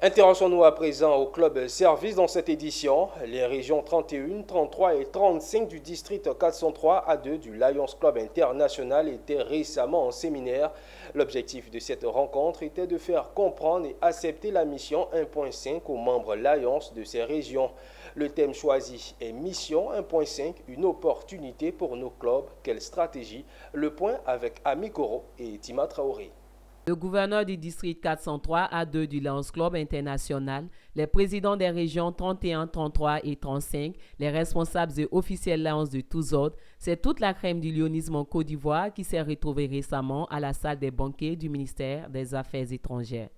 Intéressons-nous à présent au club service dans cette édition. Les régions 31, 33 et 35 du district 403A2 du Lions Club International étaient récemment en séminaire. L'objectif de cette rencontre était de faire comprendre et accepter la mission 1.5 aux membres Lions de ces régions. Le thème choisi est Mission 1.5, une opportunité pour nos clubs. Quelle stratégie? Le point avec Ami Koro et Tima Traoré. Le gouverneur du district 403A2 du Lions Club International, les présidents des régions 31, 33 et 35, les responsables et officiels Lions de tous ordres, c'est toute la crème du lionisme en Côte d'Ivoire qui s'est retrouvée récemment à la salle des banquets du ministère des Affaires étrangères.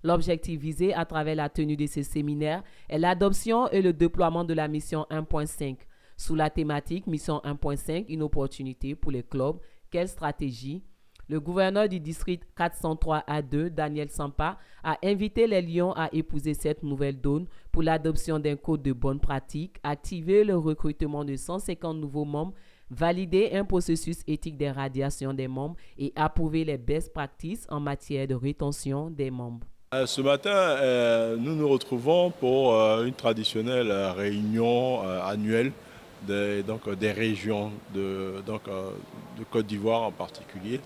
L'objectif visé à travers la tenue de ce séminaire est l'adoption et le déploiement de la mission 1.5. Sous la thématique Mission 1.5, une opportunité pour les clubs, quelle stratégie? Le gouverneur du district 403A2, Daniel Sampa, a invité les Lions à épouser cette nouvelle donne pour l'adoption d'un code de bonne pratique, activer le recrutement de 150 nouveaux membres, valider un processus éthique des radiations des membres et approuver les best practices en matière de rétention des membres. Ce matin, nous nous retrouvons pour une traditionnelle réunion annuelle des régions de Côte d'Ivoire en particulier.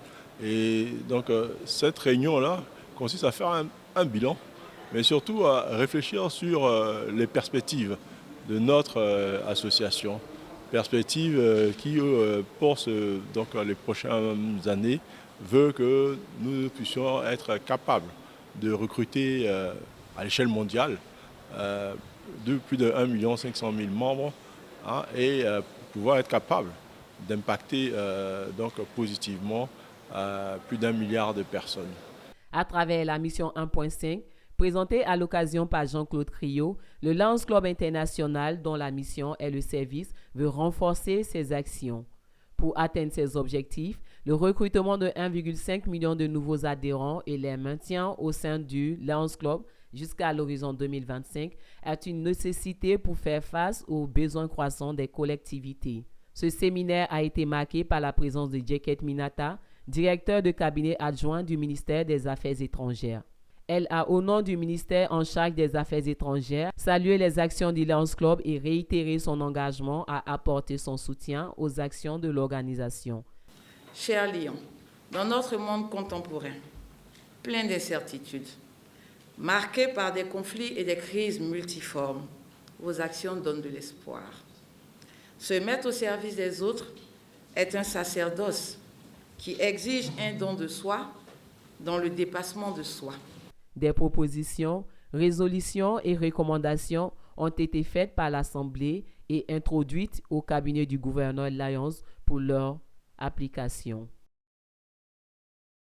Et donc cette réunion-là consiste à faire un bilan, mais surtout à réfléchir sur les perspectives de notre association. Perspectives qui, pour les prochaines années, veut que nous puissions être capables de recruter à l'échelle mondiale de plus de 1 500 000 membres et pouvoir être capable d'impacter positivement plus d'1 milliard de personnes. À travers la mission 1.5, présentée à l'occasion par Jean-Claude Criot, le Lions Club International, dont la mission est le service, veut renforcer ses actions. Pour atteindre ces objectifs, le recrutement de 1,5 million de nouveaux adhérents et les maintien au sein du Lions Club jusqu'à l'horizon 2025 est une nécessité pour faire face aux besoins croissants des collectivités. Ce séminaire a été marqué par la présence de Djeket Minata, directeur de cabinet adjoint du ministère des Affaires étrangères. Elle a, au nom du ministère en charge des Affaires étrangères, salué les actions du Lions Club et réitéré son engagement à apporter son soutien aux actions de l'organisation. Chers Lions, dans notre monde contemporain, plein d'incertitudes, marqué par des conflits et des crises multiformes, vos actions donnent de l'espoir. Se mettre au service des autres est un sacerdoce qui exige un don de soi dans le dépassement de soi. Des propositions, résolutions et recommandations ont été faites par l'Assemblée et introduites au cabinet du gouverneur Lions pour leur application.